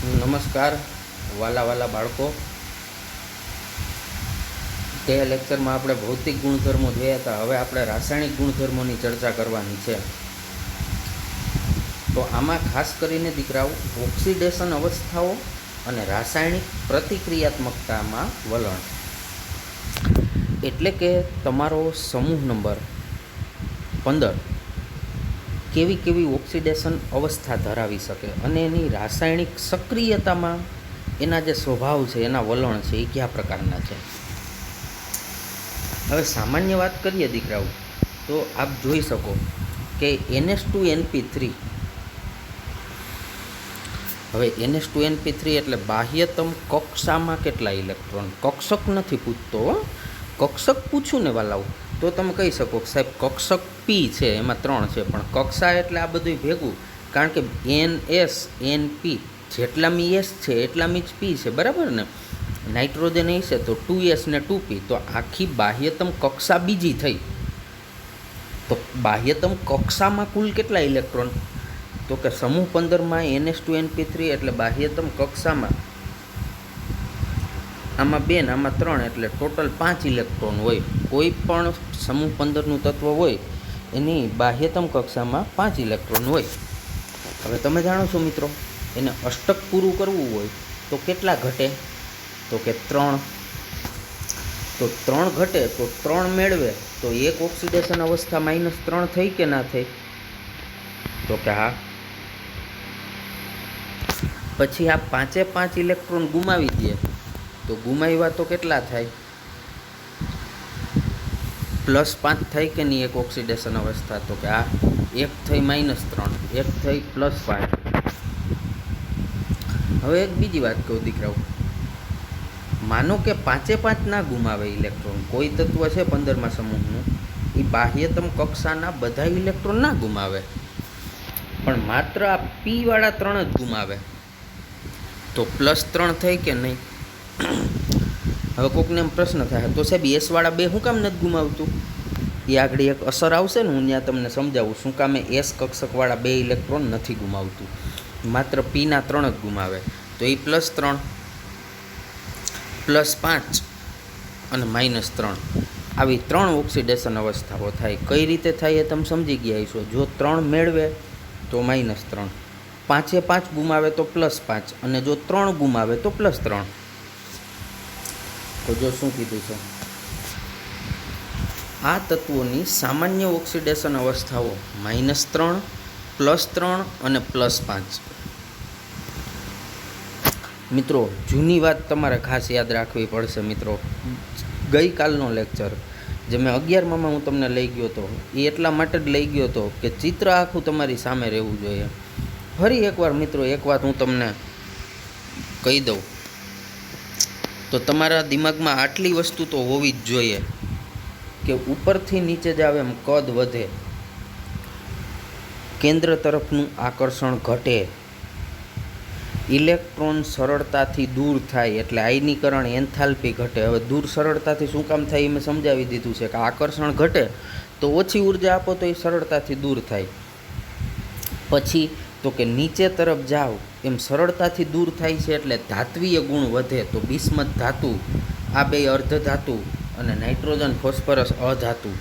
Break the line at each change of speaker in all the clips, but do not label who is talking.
નમસ્કાર વાલા વાલા બાળકો. તે લેક્ચરમાં આપણે ભૌતિક ગુણધર્મો જોયા હતા. હવે આપણે રાસાયણિક ગુણધર્મોની ચર્ચા કરવાની છે. તો આમાં ખાસ કરીને દીકરાઓ ઓક્સિડેશન અવસ્થાઓ અને રાસાયણિક પ્રતિક્રિયાત્મકતામાં વલણ, એટલે કે તમારો સમૂહ નંબર 15 કેવી કેવી ઓક્સિડેશન અવસ્થા ધરાવી શકે અને એની રાસાયણિક સક્રિયતામાં એના જે સ્વભાવ છે, એના વલણ છે, એ કયા પ્રકારના છે. હવે સામાન્ય વાત કરીએ દીકરાઓ, તો આપ જોઈ શકો કે NH2NP3. હવે NH2NP3 એટલે બાહ્યતમ કક્ષામાં કેટલા ઇલેક્ટ્રોન. કક્ષક નથી પૂછતો, કક્ષક પૂછું ને વાલાઓ તો તમે કહી શકો કે સાહેબ કક્ષક P છે, એમાં 3 છે, પણ કક્ષા એટલે આ બધું ભેગું, કારણ કે NS NP જેટલામી S છે એટલામી જ P છે, બરાબર ને. નાઇટ્રોજન એ છે તો 2S ને 2P, તો આખી બાહ્યતમ કક્ષા બીજી થઈ. તો બાહ્યતમ કક્ષામાં કુલ કેટલા ઇલેક્ટ્રોન, તો કે સમૂહ 15માં NH2NP3 એટલે બાહ્યતમ કક્ષામાં આમાં 2 ને આમાં 3 એટલે ટોટલ 5 ઇલેક્ટ્રોન હોય. કોઈ પણ સમૂહ 15નું તત્વ હોય એની બાહ્યતમ કક્ષામાં 5 ઇલેક્ટ્રોન હોય. હવે તમે જાણો છો મિત્રો, એને અષ્ટક પૂરું કરવું હોય તો કેટલા ઘટે, તો કે 3. તો 3 ઘટે તો 3 મેળવે તો એક ઓક્સિડેશન અવસ્થા -3 થઈ કે ના થઈ, તો કે હા. પછી આ 5 ઇલેક્ટ્રોન ગુમાવી દે તો ગુમાવ્યા તો કેટલા થાય, +5 થાય કે નહીં એક ઓક્સિડેશન અવસ્થા, તો કે આ 1 થઈ -3, 1 થઈ +5. હવે એક બીજી વાત કહું દીકરાઓ, માનો કે 5 ના ગુમાવે ઇલેક્ટ્રોન. કોઈ તત્વ છે 15મા સમૂહનું, એ બાહ્યતમ કક્ષાના બધા ઇલેક્ટ્રોન ના ગુમાવે, પણ માત્ર આ P વાળા 3 જ ગુમાવે, તો +3 થઈ કે નહીં. હવે કોકને એમ પ્રશ્ન થાય, તો સાહેબ S વાળા 2 શું કામ નથી ગુમાવતું? એ આગળ એક અસર આવશે ને, હું ત્યાં તમને સમજાવું શું કામે S કક્ષકવાળા 2 ઇલેક્ટ્રોન નથી ગુમાવતું, માત્ર P ના 3 જ ગુમાવે. તો એ +3, +5 અને -3 આવી 3 ઓક્સિડેશન અવસ્થાઓ થાય. કઈ રીતે થાય એ તમે સમજી ગયા છો. જો 3 મેળવે તો -3, 5 ગુમાવે તો +5, અને જો 3 ગુમાવે તો +3. તો જો શું કીધું છે, આ તત્વોની સામાન્ય ઓક્સિડેશન અવસ્થાઓ -3, +3 અને +5. મિત્રો જૂની વાત તમારે ખાસ યાદ રાખવી પડશે. મિત્રો ગઈકાલનો લેક્ચર જે મેં 11માં હું તમને લઈ ગયો હતો, એ એટલા માટે જ લઈ ગયો હતો કે ચિત્ર આખું તમારી સામે રહેવું જોઈએ. ફરી એકવાર મિત્રો એક વાત હું તમને કહી દઉં, તો તમારા દિમાગમાં આટલી વસ્તુ તો હોવી જ જોઈએ કે ઉપરથી નીચે જાવ એમ કદ વધે, કેન્દ્ર તરફનું આકર્ષણ ઘટે, ઇલેક્ટ્રોન સરળતાથી દૂર થાય એટલે આયનીકરણ એન્થાલ્પી ઘટે. હવે દૂર સરળતાથી શું કામ થાય એ મેં સમજાવી દીધું છે કે આકર્ષણ ઘટે તો ઓછી ઉર્જા આપો તો એ સરળતાથી દૂર થાય. પછી તો કે નીચે તરફ જાઓ એમ સરળતાથી દૂર થાય છે એટલે ધાત્વીય ગુણ વધે. તો બિસ્મથ ધાતુ, આ 2 અર્ધ ધાતુ, અને નાઇટ્રોજન ફોસ્ફરસ અધાતુ.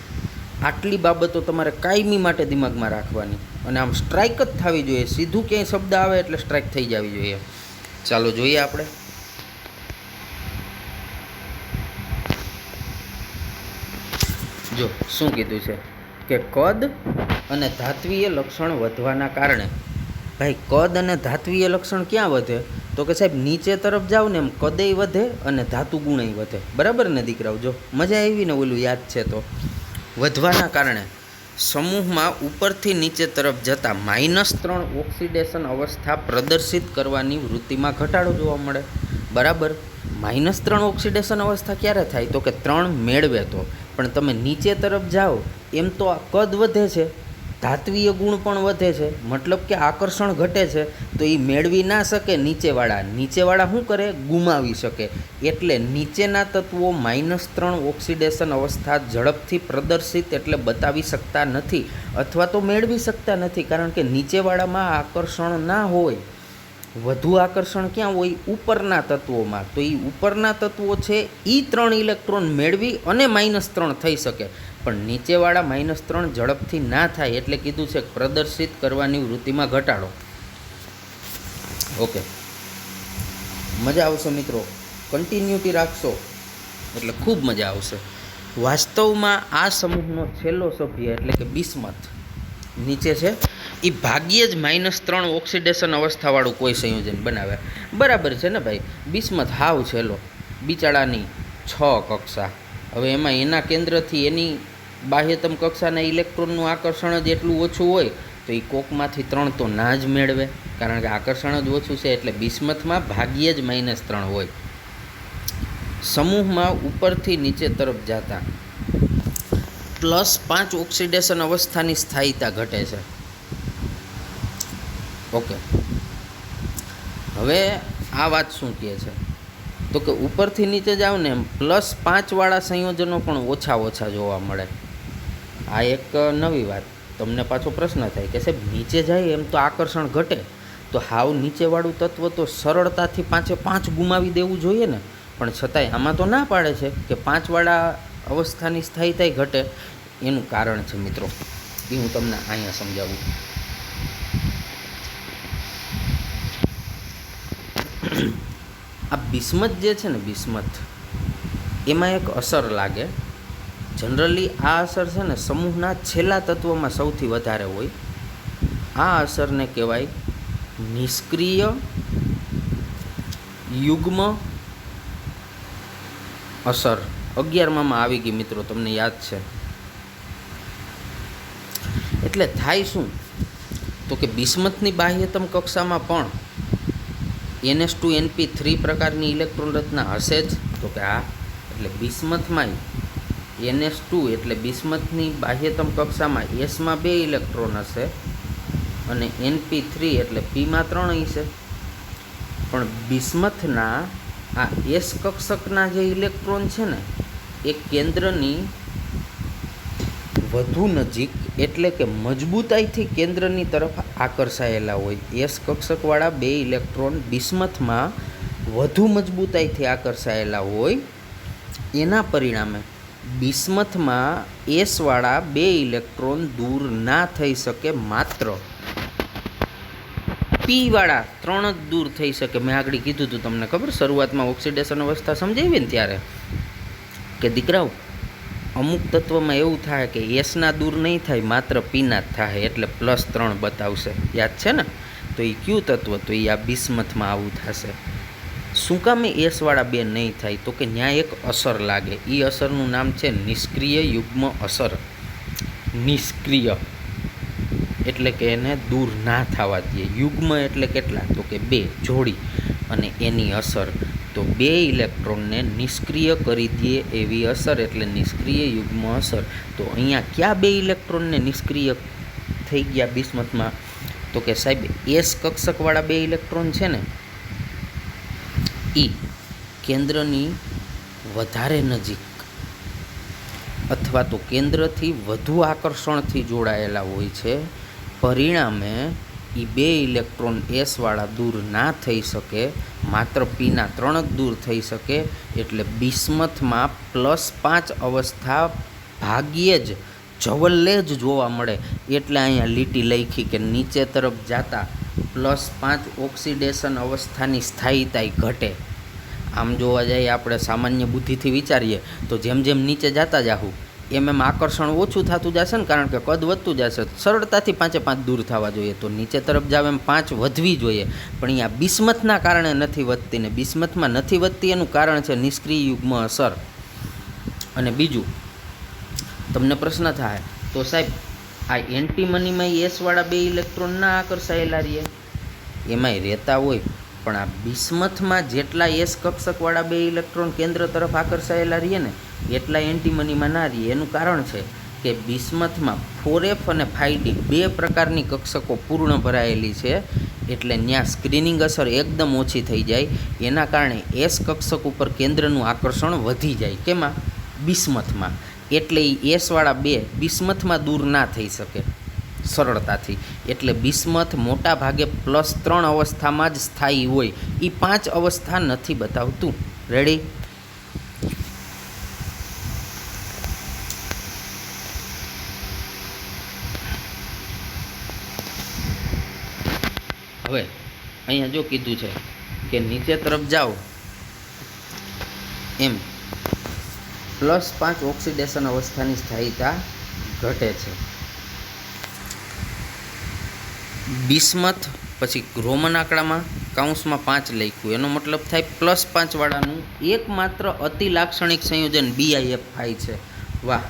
આટલી બાબતો તમારે કાયમી માટે દિમાગમાં રાખવાની, અને આમ સ્ટ્રાઇક જ થવી જોઈએ. સીધું ક્યાંય શબ્દ આવે એટલે સ્ટ્રાઇક થઈ જવી જોઈએ. ચાલો જોઈએ આપણે. જો શું કીધું છે કે કદ અને ધાત્વીય લક્ષણ વધવાના કારણે. ભાઈ કદ અને ધાત્વીય લક્ષણ ક્યાં વધે, તો કે સાહેબ નીચે તરફ જાઓ ને એમ કદેય વધે અને ધાતુ ગુણય વધે. બરાબર ને દીકરાઓ? જો મજા આવી ને, ઓલું યાદ છે તો. વધવાના કારણે સમૂહમાં ઉપરથી નીચે તરફ જતાં -3 ઓક્સિડેશન અવસ્થા પ્રદર્શિત કરવાની વૃત્તિમાં ઘટાડો જોવા મળે. બરાબર, -3 ઓક્સિડેશન અવસ્થા ક્યારે થાય, તો કે 3 મેળવે તો. પણ તમે નીચે તરફ જાઓ એમ તો આ કદ વધે છે, ધાત્વીય ગુણ પણ વધે છે, મતલબ કે આકર્ષણ ઘટે છે, તો એ મેળવી ના શકે નીચેવાળા શું કરે, ગુમાવી શકે. એટલે નીચેના તત્વો -3 ઓક્સિડેશન અવસ્થા ઝડપથી પ્રદર્શિત એટલે બતાવી શકતા નથી, અથવા તો મેળવી શકતા નથી, કારણ કે નીચેવાળામાં આકર્ષણ ના હોય. વધુ આકર્ષણ ક્યાં હોય? ઉપરના તત્વોમાં. તો એ ઉપરના તત્વો છે એ 3 ઇલેક્ટ્રોન મેળવી અને -3 થઈ શકે, પણ નીચેવાળા -3 ઝડપથી ના થાય, એટલે કીધું છે પ્રદર્શિત કરવાની વૃત્તિમાં ઘટાડો. ઓકે, મજા આવશે મિત્રો, કન્ટિન્યુટી રાખશો એટલે ખૂબ મજા આવશે. વાસ્તવમાં આ સમૂહનો છેલ્લો સભ્ય એટલે કે બિસ્મથ નીચે છે, એ ભાગ્યે જ -3 ઓક્સિડેશન અવસ્થાવાળું કોઈ સંયોજન બનાવે. બરાબર છે ને ભાઈ? બિસ્મથ હાવ છેલ્લો, બિચારાની 6 કક્ષા. હવે એમાં એના કેન્દ્રથી એની બાહ્યતમ કક્ષાના ઇલેક્ટ્રોનનું આકર્ષણ જ એટલું ઓછું હોય તો એ કોકમાંથી 3 તો ના જ મેળવે, કારણ કે આકર્ષણ જ ઓછું છે. એટલે બિસ્મથમાં ભાગ્યે જ -3 હોય. સમૂહમાં ઉપરથી નીચે તરફ જતા +5 ઓક્સિડેશન અવસ્થાની સ્થાયીતા ઘટે છે. ઓકે, હવે આ વાત શું કહે છે? તો કે ઉપરથી નીચે જાવ ને એમ +5 વાળા સંયોજનો પણ ઓછા જોવા મળે. આ એક નવી વાત. તમને પાછો પ્રશ્ન થાય કે સાહેબ નીચે જાય એમ તો આકર્ષણ ઘટે, તો હાવ નીચેવાળું તત્વ તો સરળતાથી 5 ગુમાવી દેવું જોઈએ ને, પણ છતાંય આમાં તો ના પાડે છે કે 5 વાળા અવસ્થાની સ્થાયીતા ઘટે. એનું કારણ છે મિત્રો, એ હું તમને અહીંયા સમજાવું. આ બિસ્મથ જે છે ને, બિસ્મથ એમાં એક અસર લાગે. જનરલી આ અસર છે ને સમૂહના છેલ્લા તત્વમાં સૌથી વધારે હોય. આ અસરને કહેવાય નિષ્ક્રિય યુગ્મ અસર. 11માં આવી ગઈ મિત્રો, તમને યાદ છે. એટલે થાય શું? તો કે બિસ્મથની બાહ્યતમ કક્ષામાં પણ NH2NP3 પ્રકારની ઇલેક્ટ્રોન રચના હશે જ. તો કે હા, એટલે બિસ્મથમાં NH2 એટલે બિસ્મથની બાહ્યતમ કક્ષામાં Sમાં 2 ઇલેક્ટ્રોન હશે અને NP3 એટલે Pમાં 3 હશે. પણ બિસ્મથના આ S કક્ષકના જે ઇલેક્ટ્રોન છે ને એ કેન્દ્રની વધુ નજીક એટલે કે મજબૂતાઈથી કેન્દ્રની તરફ આકર્ષાયેલા હોય. S કક્ષકવાળા 2 ઇલેક્ટ્રોન બિસ્મથમાં વધુ મજબૂતાઈથી આકર્ષાયેલા હોય. એના પરિણામે બિસ્મથમાં Sવાળા 2 ઇલેક્ટ્રોન દૂર ના થઈ શકે, માત્ર Pવાળા 3 જ દૂર થઈ શકે. મેં આગળ કીધું હતું તમને ખબર, શરૂઆતમાં ઓક્સિડેશન અવસ્થા સમજાવી ને ત્યારે, કે દીકરાઓ અમુક તત્વમાં એવું થાય કે Sના દૂર નહીં થાય, માત્ર Pના જ થાય, એટલે +3 બતાવશે. યાદ છે ને? તો એ કયું તત્વ? તો એ આ બિસ્મથમાં આવું થશે. શું કામ Sવાળા 2 નહીં થાય? તો કે ત્યાં એક અસર લાગે. એ અસરનું નામ છે નિષ્ક્રિય યુગ્મ અસર. નિષ્ક્રિય એટલે કે એને દૂર ના થવા દે. યુગ્મ એટલે કેટલા? તો કે 2 જોડી, અને એની અસર તો 2 ઇલેક્ટ્રોનને નિષ્ક્રિય કરી દે એવી અસર, એટલે નિષ્ક્રિય યુગ્મ અસર. તો અહીંયા કયા 2 ઇલેક્ટ્રોનને નિષ્ક્રિય થઈ ગયા બિસ્મથમાં? તો કે સાહેબ S કક્ષકવાળા 2 ઇલેક્ટ્રોન છે ને એ કેન્દ્રની વધારે નજીક અથવા તો કેન્દ્રથી વધુ આકર્ષણથી જોડાયેલા હોય છે. પરિણામે એ 2 ઇલેક્ટ્રોન Sવાળા દૂર ના થઈ શકે, માત્ર Pના 3 જ દૂર થઈ શકે. એટલે બિસ્મથમાં +5 અવસ્થા ભાગ્યે જ જવલ્લે જ જોવા મળે. એટલે અહીંયા લીટી લખી કે નીચે તરફ જતા +5 ઓક્સિડેશન અવસ્થાની સ્થાયીતા ઘટે. આમ જોવા જઈએ આપણે સામાન્ય બુદ્ધિથી વિચારીએ તો જેમ જેમ નીચે જતા જાહું એમ આકર્ષણ ઓછું થતું જશે ને, કારણ કે કદ વધતું જશે. સરળતાથી 5 દૂર થવા જોઈએ, તો નીચે તરફ જાવ એમ 5 વધવી જોઈએ. પણ અહીંયા બિસ્મથના કારણે નથી વધતી, ને બિસ્મથમાં નથી વધતી એનું કારણ છે નિષ્ક્રિય યુગ્મ અસર. અને બીજું તમને પ્રશ્ન થાય, તો સાહેબ આ એન્ટીમનીમાં Sવાળા 2 ઇલેક્ટ્રોન ના આકર્ષાયેલા રહીએ? એમાંય રહેતા હોય, પણ આ બિસ્મથમાં જેટલા S કક્ષકવાળા 2 ઇલેક્ટ્રોન કેન્દ્ર તરફ આકર્ષાયેલા રહીએ ને એટલા એન્ટીમનીમાં ના રહીએ. એનું કારણ છે કે બિસ્મથમાં 4F અને 5D 2 પ્રકારની કક્ષકો પૂર્ણ ભરાયેલી છે, એટલે ત્યાં સ્ક્રીનિંગ અસર એકદમ ઓછી થઈ જાય. એના કારણે S કક્ષક ઉપર કેન્દ્રનું આકર્ષણ વધી જાય. કેમાં? બિસ્મથમાં. એટલે એ Sવાળા 2 બિસ્મથમાં દૂર ના થઈ શકે. સરળતાથી. એટલે બિસ્મથ મોટા ભાગે +3 અવસ્થામાં જ સ્થાયી હોય, એ 5 અવસ્થા નથી બતાવતું. રેડી? હવે અહીંયા જો કીધું છે કે નીચે તરફ જાઓ એમ +5 ઓક્સિડેશન અવસ્થાની સ્થાયીતા ઘટે છે. બિસ્મથ પછી રોમન આંકડામાં કૌંસમાં 5 લખ્યું, એનો મતલબ થાય +5 વાળાનું એકમાત્ર અતિ લાક્ષણિક સંયોજન BiF5 છે. વાહ!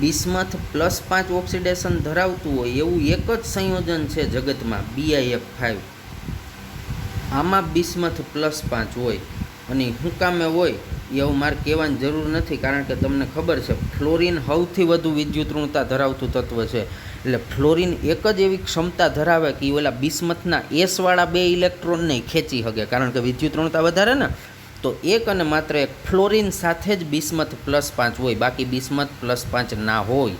બિસ્મથ +5 ઓક્સિડેશન ધરાવતું હોય એવું એક જ સંયોજન છે જગતમાં, BiF5. આમાં બિસ્મથ +5 હોય, અને શું કામે હોય એવું મારે કહેવાની જરૂર નથી, કારણ કે તમને ખબર છે ફ્લોરિન સૌથી વધુ વિદ્યુત ઋણતા ધરાવતું તત્વ છે. એટલે ફ્લોરિન એક જ એવી ક્ષમતા ધરાવે કે એ ઓલા બિસ્મથના એસવાળા 2 ઇલેક્ટ્રોનને ખેંચી શકે, કારણ કે વિદ્યુત ઋણતા વધારે ને. તો એક અને માત્ર એક ફ્લોરિન સાથે જ બિસ્મથ +5 હોય, બાકી બિસ્મથ +5 ના હોય.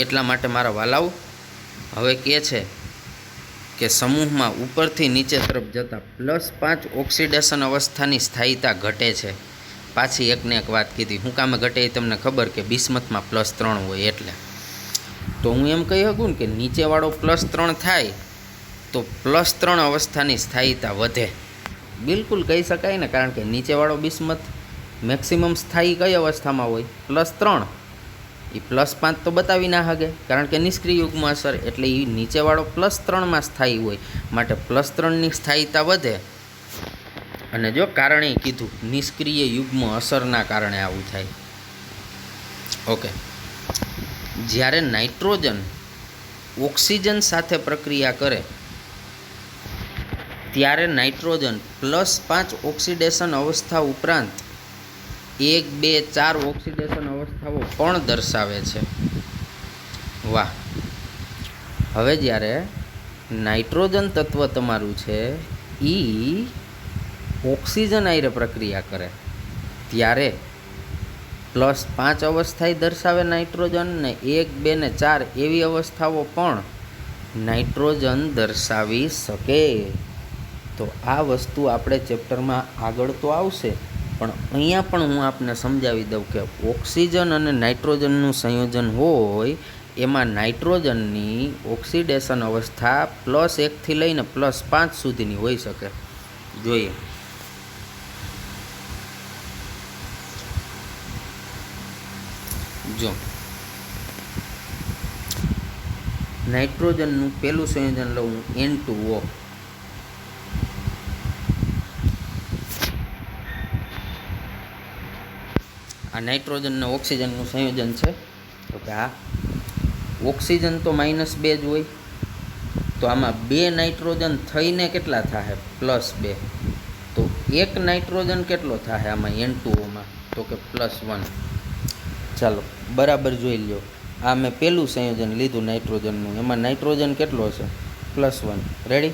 એટલા માટે મારા વાલાઓ હવે કહે છે કે સમૂહમાં ઉપરથી નીચે તરફ જતાં +5 ઓક્સિડેશન અવસ્થાની સ્થાયીતા ઘટે છે. પાછી એકને એક વાત કીધી, શું કામે ઘટે એ તમને ખબર કે બિસ્મથમાં +3 હોય એટલે. તો હું એમ કહી શકું ને કે નીચેવાળો +3 થાય તો +3 અવસ્થાની સ્થાયીતા વધે. બિલકુલ કહી શકાય ને, કારણ કે નીચેવાળો બિસ્મથ મેક્સિમમ સ્થાયી કઈ અવસ્થામાં હોય? +3. એ +5 તો બતાવી ના શકે, કારણ કે નિષ્ક્રિય યુગ્મ અસર, એટલે એ નીચેવાળો +3માં સ્થાયી હોય, માટે +3ની સ્થાયીતા વધે. અને જો કારણે કીધું નિષ્ક્રિય યુગ્મ અસરના કારણે આવું થાય. ઓકે. જ્યારે નાઇટ્રોજન ઓક્સિજન સાથે પ્રક્રિયા કરે ત્યારે નાઇટ્રોજન +5 ઓક્સિડેશન અવસ્થા ઉપરાંત 1, 2, 4 ઓક્સિડેશન અવસ્થાઓ પણ દર્શાવે છે. વાહ! હવે જ્યારે નાઇટ્રોજન તત્વ તમારું છે એ ઓક્સિજન આયરે પ્રક્રિયા કરે ત્યારે +5 અવસ્થા દર્શાવે નાઇટ્રોજન, ને 1, 2 ને 4 એવી અવસ્થાઓ પણ નાઇટ્રોજન દર્શાવી શકે. તો આ વસ્તુ આપણે ચેપ્ટરમાં આગળ તો આવશે, પણ અહીંયા પણ હું આપને સમજાવી દઉં કે ઓક્સિજન અને નાઇટ્રોજનનું સંયોજન હોય એમાં નાઇટ્રોજનની ઓક્સિડેશન અવસ્થા +1 લઈને +5 સુધીની હોઈ શકે. જોઈએ. જો નાઇટ્રોજનનું પહેલું સંયોજન લઉં N2O. આ નાઇટ્રોજન અને ઓક્સિજનનું સંયોજન છે. તો કે આ ઓક્સિજન તો -2 જ હોય, તો આમાં 2 નાઇટ્રોજન થઈને કેટલા થાય? +2. તો એક નાઇટ્રોજન કેટલો થાય આમાં N2Oમાં? તો કે +1. ચાલો બરાબર જોઈ લો. આ મેં પહેલું સંયોજન લીધું નાઇટ્રોજનનું, એમાં નાઇટ્રોજન કેટલો છે? +1. રેડી?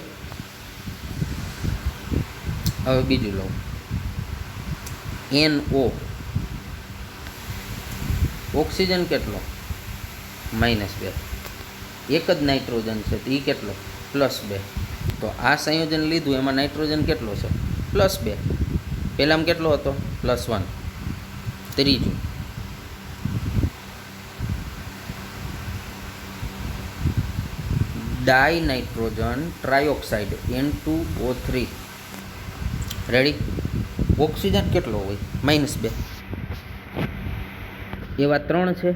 હવે બીજું લઉં NO. ઓક્સિજન કેટલો? -2. એક જ નાઇટ્રોજન છે, તો એ કેટલો? +2. તો આ સંયોજન લીધું એમાં નાઇટ્રોજન કેટલો છે? +2. પહેલામાં કેટલો હતો? +1. ત્રીજું ડાયનાઇટ્રોજન ટ્રાયોક્સાઇડ N2O3. રેડી? ઓક્સિજન કેટલો હોય? -2. એવા 3 છે,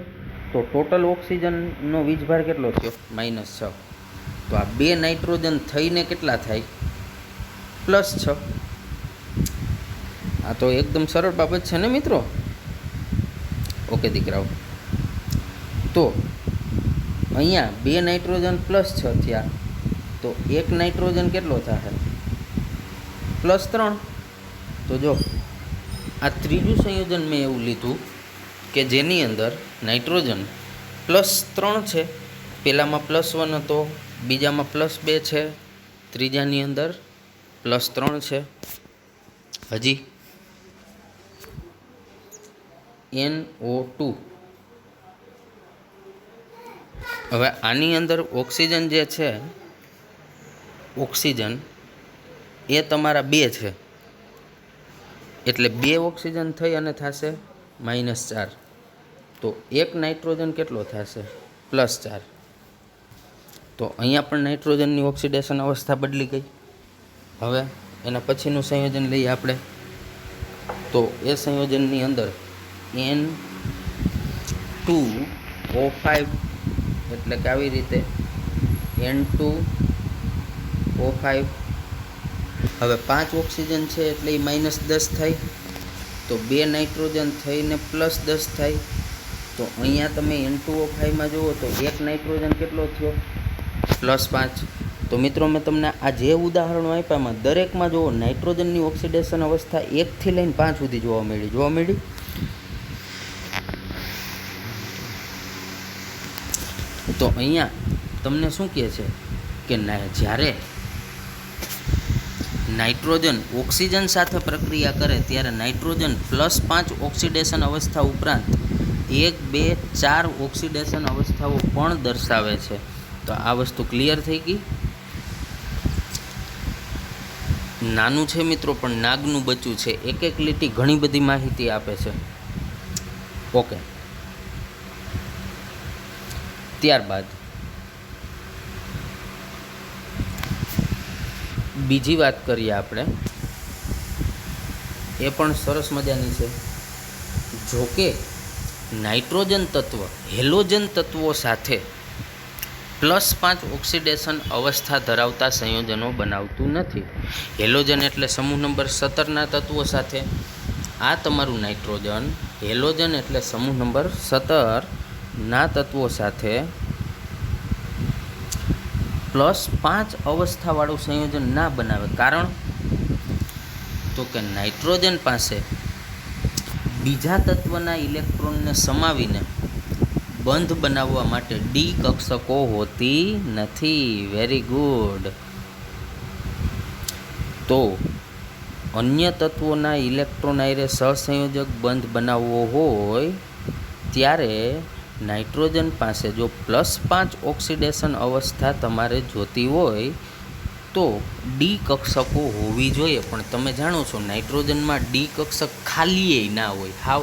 તો ટોટલ ઓક્સિજનનો વીજભાર કેટલો થયો? -6. તો આ 2 નાઇટ્રોજન થઈને કેટલા થાય? +6. આ તો એકદમ સરળ બાબત છે ને મિત્રો? ઓકે દીકરાઓ, તો અહીંયા 2 નાઇટ્રોજન +6 થયા, તો એક નાઇટ્રોજન કેટલો થશે? +3. તો જો આ ત્રીજું સંયોજન મેં એવું લીધું કે જેની અંદર નાઇટ્રોજન +3 છે. પહેલામાં +1 હતો, બીજામાં +2 છે, ત્રીજાની અંદર +3 છે. હજી NO2 હવે આની અંદર ઓક્સિજન જે છે, ઓક્સિજન એ તમારા 2 છે, એટલે 2 ઓક્સિજન થઈ અને થશે -4. તો 1 નાઇટ્રોજન કેટલો થશે? +4. તો અહીંયા પણ નાઇટ્રોજનની ઓક્સિડેશન અવસ્થા બદલી ગઈ. હવે એના પછીનું સંયોજન લઈએ આપણે. તો એ સંયોજનની અંદર N2O5 એટલે કે આવી રીતે N2O5. હવે 5 ઓક્સિજન છે એટલે એ -10 થાય. તો 2 નાઇટ્રોજન થઈને +10 થાય. તો અહીંયા તમે N2O5માં જુઓ તો 1 નાઇટ્રોજન કેટલો થયો? +5. તો મિત્રો મેં તમને આ જે ઉદાહરણો આપ્યામાં દરેકમાં જુઓ નાઇટ્રોજનની ઓક્સિડેશન અવસ્થા 1 થી લઈને 5 સુધી જોવા મળી. તો અહીંયા તમને શું કહે છે કે જ્યારે નાઇટ્રોજન ઓક્સિજન સાથે પ્રક્રિયા કરે ત્યારે નાઇટ્રોજન +5 ઓક્સિડેશન અવસ્થા ઉપરાંત 1, 2, 4 ઓક્સિડેશન અવસ્થાઓ પણ દર્શાવે છે. તો આ વસ્તુ ક્લિયર થઈ ગઈ. નાનું છે મિત્રો, પણ નાગનું બચ્ચું છે. એક લીટી ઘણી બધી માહિતી આપે છે. ઓકે, ત્યારબાદ બીજી વાત કરીએ આપણે, એ પણ સરસ મજાની છે. જોકે નાઇટ્રોજન તત્વ હેલોજન તત્વો સાથે +5 ઓક્સિડેશન અવસ્થા ધરાવતા સંયોજનો બનાવતું નથી. હેલોજન એટલે સમૂહ નંબર 17ના તત્વો સાથે. આ તમારું નાઇટ્રોજન હેલોજન એટલે સમૂહ નંબર 17ના તત્વો સાથે +5 અવસ્થાવાળું સંયોજન ના બનાવે. કારણ તો કે નાઇટ્રોજન પાસે બીજા તત્વના ઇલેક્ટ્રોનને સમાવીને બંધ બનાવવા માટે ડી કક્ષકો હોતી નથી. Very good. તો અન્ય તત્વોના ઇલેક્ટ્રોન આયરે સહસંયોજક બંધ બનાવવો હોય ત્યારે નાઇટ્રોજન પાસે જો +5 ઓક્સિડેશન અવસ્થા તમારે જોતી હોય તો ડી કક્ષકો હોવી જોઈએ. પણ તમે જાણો છો નાઇટ્રોજનમાં ડી કક્ષક ખાલીએ ના હોય. હાવ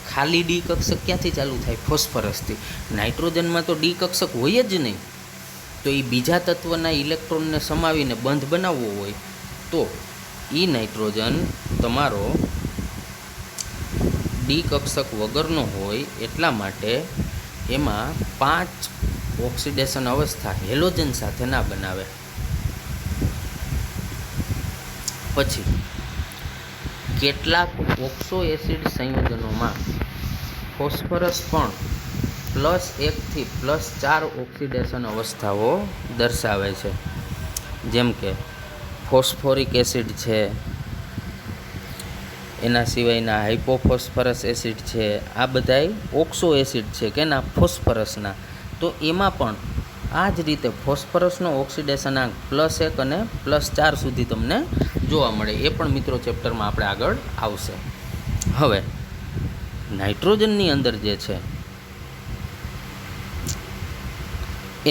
ખાલી ડી કક્ષક ક્યાંથી ચાલુ થાય? ફોસ્ફરસથી. નાઇટ્રોજનમાં તો ડી કક્ષક હોય જ નહીં. તો એ બીજા તત્વના ઇલેક્ટ્રોનને સમાવીને બંધ બનાવવો હોય તો એ નાઇટ્રોજન તમારો ડી કક્ષક વગરનો હોય. એટલા માટે એમાં 5 ઓક્સિડેશન અવસ્થા હેલોજન સાથે ના બનાવે. પછી કેટલાક ઓક્સો એસિડ સંયોજનોમાં ફોસ્ફરસ પણ +1 થી +4 ઓક્સિડેશન અવસ્થાઓ દર્શાવે છે. જેમ કે ફોસ્ફોરિક એસિડ છે, એના સિવાયના હાઇપોફોસ્ફરસ એસિડ છે. આ બધાય ઓક્સો એસિડ છે કે ના ફોસ્ફરસના. તો એમાં પણ આ જ રીતે ફોસ્ફરસનો ઓક્સિડેશન આંક +1 અને +4 સુધી તમને જોવા મળે. એ પણ મિત્રો ચેપ્ટરમાં આપણે આગળ આવશે. હવે નાઇટ્રોજનની અંદર જે છે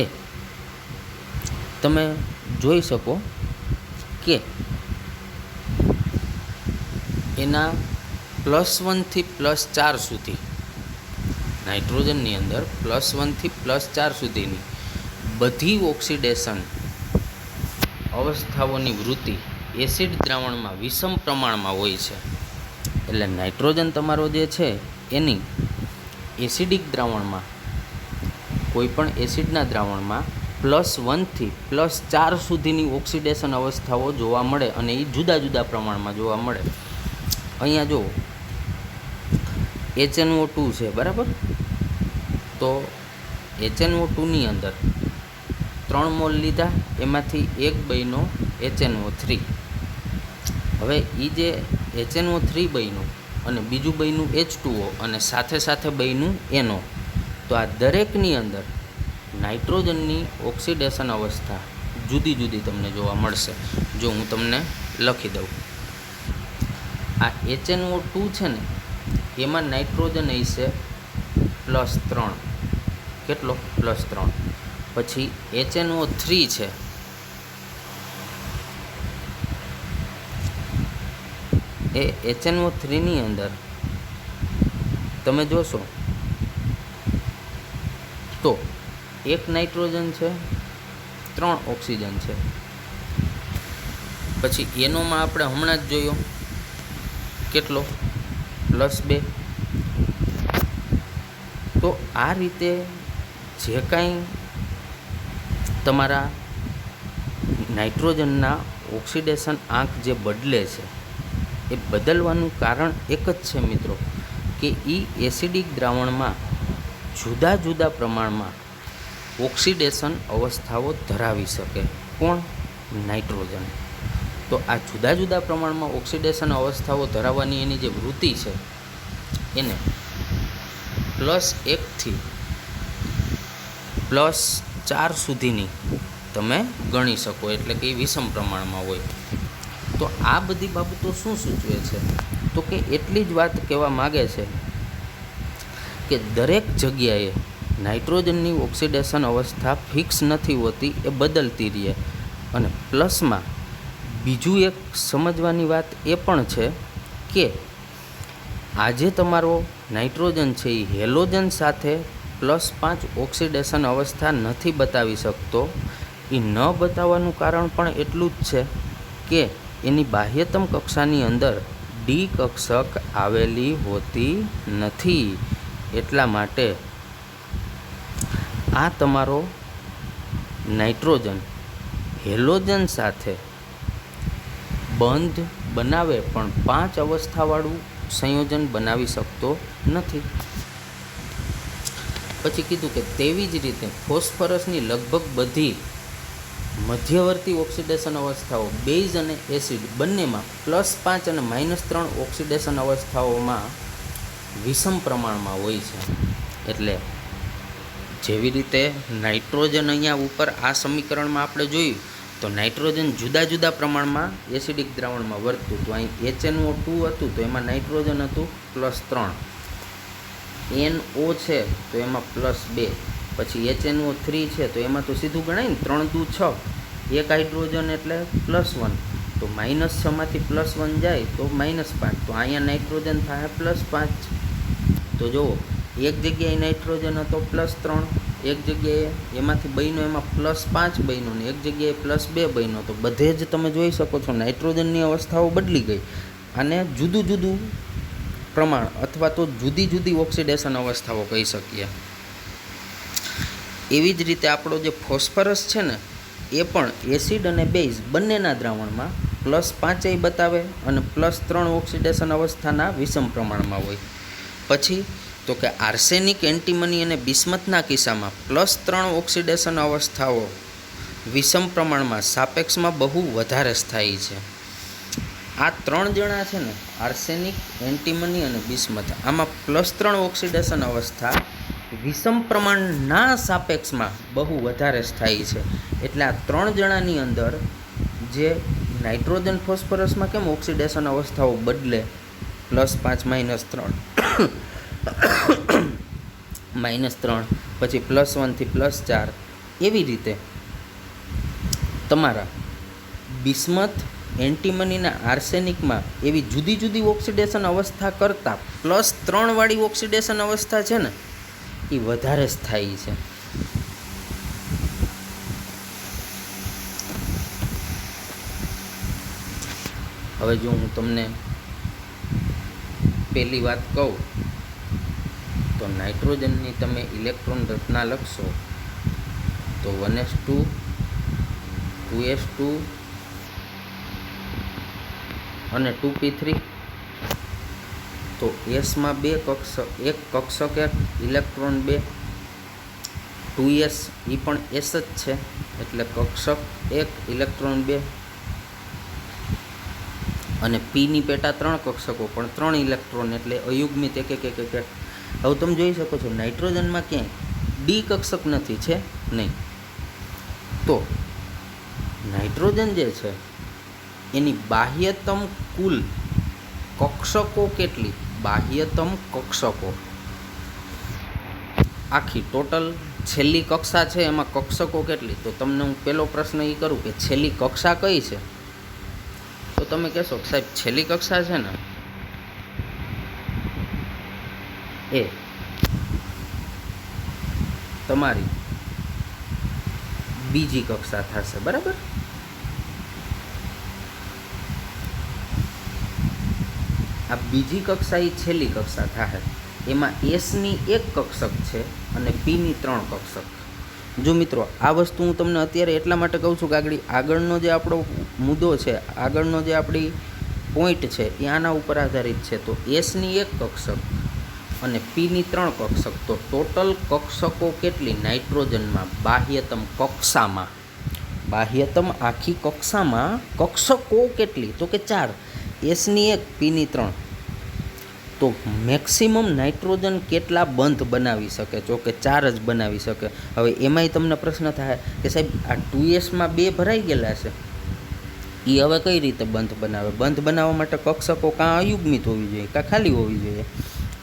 એ તમે જોઈ શકો કે એના +1 થી +4 સુધી નાઇટ્રોજનની અંદર +1 થી +4 સુધીની બધી ઓક્સિડેશન અવસ્થાઓની વૃત્તિ એસિડ દ્રાવણમાં વિષમ પ્રમાણમાં હોય છે. એટલે નાઇટ્રોજન તમારો જે છે એની એસિડિક દ્રાવણમાં કોઈપણ એસિડના દ્રાવણમાં +1 થી +4 સુધીની ઓક્સિડેશન અવસ્થાઓ જોવા મળે અને એ જુદા જુદા પ્રમાણમાં જોવા મળે. અહીંયા જો HNO2 છે, બરાબર? તો HNO2ની અંદર 3 મોલ લીધા, એમાંથી 1 બન્યો HNO3. હવે એ જે HNO3 બન્યું અને બીજું બન્યું H2O અને સાથે સાથે બન્યું NO. તો આ દરેકની અંદર નાઇટ્રોજનની ઓક્સિડેશન અવસ્થા જુદી જુદી તમને જોવા મળશે. જો હું તમને લખી દઉં, આ HNO2 છે ને એમાં નાઇટ્રોજન હશે +3, કેટલો? +3. પછી HNO3 છે એ HNO3ની અંદર તમે જોશો તો 1 નાઇટ્રોજન છે, 3 ઓક્સિજન છે. પછી એનોમાં આપણે હમણાં જ જોયો કેટલો? +2. તો આ રીતે જે કાંઈ તમારા નાઇટ્રોજનના ઓક્સિડેશન આંક જે બદલે છે એ બદલવાનું કારણ એક જ છે મિત્રો, કે એસિડિક દ્રાવણમાં જુદા જુદા પ્રમાણમાં ઓક્સિડેશન અવસ્થાઓ ધરાવી શકે. કોણ? નાઇટ્રોજન. તો આ જુદા જુદા પ્રમાણમાં ઓક્સિડેશન અવસ્થાઓ ધરાવવાની એની જે વૃત્તિ છે એને +1 થી +4 સુધીની તમે ગણી શકો, એટલે કે એ વિષમ પ્રમાણમાં હોય. તો આ બધી બાબતો શું સૂચવે છે? તો કે એટલી જ વાત કહેવા માગે છે કે દરેક જગ્યાએ નાઇટ્રોજનની ઓક્સિડેશન અવસ્થા ફિક્સ નથી હોતી, એ બદલતી રહે. અને પ્લસમાં બીજું એક સમજવાની વાત એ પણ છે કે આજે તમારો નાઇટ્રોજન છે એ હેલોજન સાથે +5 ઓક્સિડેશન અવસ્થા નથી બતાવી શકતો. એ ન બતાવવાનું કારણ પણ એટલું જ છે કે એની બાહ્યતમ કક્ષાની અંદર ડી કક્ષક આવેલી હોતી નથી. એટલા માટે આ તમારો નાઇટ્રોજન હેલોજન સાથે બંધ બનાવે પણ 5 અવસ્થાવાળું સંયોજન બનાવી શકતો નથી. પછી કીધું કે તેવી જ રીતે ફોસ્ફરસની લગભગ બધી મધ્યવર્તી ઓક્સિડેશન અવસ્થાઓ બેઝ અને એસિડ બંનેમાં +5 અને -3 ઓક્સિડેશન અવસ્થાઓમાં વિષમ પ્રમાણમાં હોય છે. એટલે જેવી રીતે નાઇટ્રોજન અહીંયા ઉપર આ સમીકરણમાં આપણે જોયું તો નાઇટ્રોજન જુદા જુદા પ્રમાણમાં એસિડિક દ્રાવણમાં વર્તતું. તો અહીં HNO2 હતું તો એમાં નાઇટ્રોજન હતું +3, NO છે તો એમાં +2, પછી HNO3 છે તો એમાં તો સીધું ગણાય ને, 3 દુ 6, એક હાઇડ્રોજન એટલે +1, તો -6 માંથી +1 જાય તો -5, તો અહીંયા નાઇટ્રોજન થાય +5. તો જુઓ, એક જગ્યાએ નાઇટ્રોજન હતો +3, એક જગ્યાએ એમાંથી બન્યો એમાં +5 બન્યો ને એક જગ્યાએ +2 બન્યો. તો બધે જ તમે જોઈ શકો છો નાઇટ્રોજનની અવસ્થાઓ બદલી ગઈ. આને જુદું જુદું પ્રમાણ અથવા તો જુદી જુદી ઓક્સિડેશન અવસ્થાઓ કહી શકીએ. એવી જ રીતે આપણો જે ફોસ્ફરસ છે ને એ પણ એસિડ અને બેઝ બંનેના દ્રાવણમાં +5 બતાવે અને +3 ઓક્સિડેશન અવસ્થાના વિષમ પ્રમાણમાં હોય. પછી તો કે આર્સેનિક, એન્ટીમની અને બિસ્મથના કિસ્સામાં +3 ઓક્સિડેશન અવસ્થાઓ વિષમ પ્રમાણમાં સાપેક્ષમાં બહુ વધારે સ્થાયી છે. આ 3 જણા છે ને, આર્સેનિક, એન્ટીમની અને બિસ્મથ, આમાં +3 ઓક્સિડેશન અવસ્થા વિષમ પ્રમાણના સાપેક્ષમાં બહુ વધારે સ્થાયી છે. એટલે આ 3 જણાની અંદર જે નાઇટ્રોજન ફોસ્ફરસમાં કેમ ઓક્સિડેશન અવસ્થાઓ બદલે +5 -3 પછી +1 થી +4, એવી રીતે તમારા બિસ્મથ, એન્ટીમનીના આર્સેનિકમાં એવી જુદી જુદી ઓક્સિડેશન અવસ્થા કરતાં +3 વાળી ઓક્સિડેશન અવસ્થા છે ને એ વધારે સ્થાયી છે. હવે જો હું તમને પહેલી વાત કહું તો નાઇટ્રોજનની તમે ઇલેક્ટ્રોન રચના લખશો તો 1s2, 2s2 અને 2p3. તો એસમાં 2 કક્ષક, એક કક્ષક એક, ઇલેક્ટ્રોન 2, 2s એ પણ એસ જ છે એટલે કક્ષક 1, ઇલેક્ટ્રોન 2, અને પીની પેટા 3 કક્ષકો પણ 3 ઇલેક્ટ્રોન એટલે અયુગ્મિત એક. હવે તમે જોઈ શકો છો નાઇટ્રોજનમાં ક્યાંય ડી કક્ષક નથી, છે નહીં. તો નાઇટ્રોજન જે છે એની બાહ્યતમ કુલ કક્ષકો કેટલી? બાહ્યતમ કક્ષકો આખી ટોટલ છેલ્લી કક્ષા છે એમાં કક્ષકો કેટલી? તો તમને હું પહેલો પ્રશ્ન એ કરું કે છેલ્લી કક્ષા કઈ છે? તો તમે કહેશો કે સાહેબ છેલ્લી કક્ષા છે ને એ તમારી બીજી કક્ષા થશે, બરાબર? આ બીજી કક્ષા એ છેલ્લી કક્ષા થશે. એમાં એસની એક કક્ષક છે અને પીની 3 કક્ષક. જો મિત્રો, આ વસ્તુ હું તમને અત્યારે એટલા માટે કહું છું કે આગળનો જે આપણો મુદ્દો છે, આગળનો જે આપણી પોઈન્ટ છે એ આના ઉપર આધારિત છે. તો એસની એક કક્ષક અને પીની 3 કક્ષક. તો ટોટલ કક્ષકો કેટલી નાઇટ્રોજનમાં બાહ્યતમ કક્ષામાં? બાહ્યતમ આખી કક્ષામાં કક્ષકો કેટલી? તો કે 4. એસની 1, પીની 3. તો મેક્સિમમ નાઇટ્રોજન કેટલા બંધ બનાવી શકે? જો કે 4 જ બનાવી શકે. હવે એમાંય તમને પ્રશ્ન થાય કે સાહેબ આ 2Sમાં 2 ભરાઈ ગયેલા છે, એ હવે કઈ રીતે બંધ બનાવે? બંધ બનાવવા માટે કક્ષકો કાં અયુગ્મિત હોવી જોઈએ કાં ખાલી હોવી જોઈએ.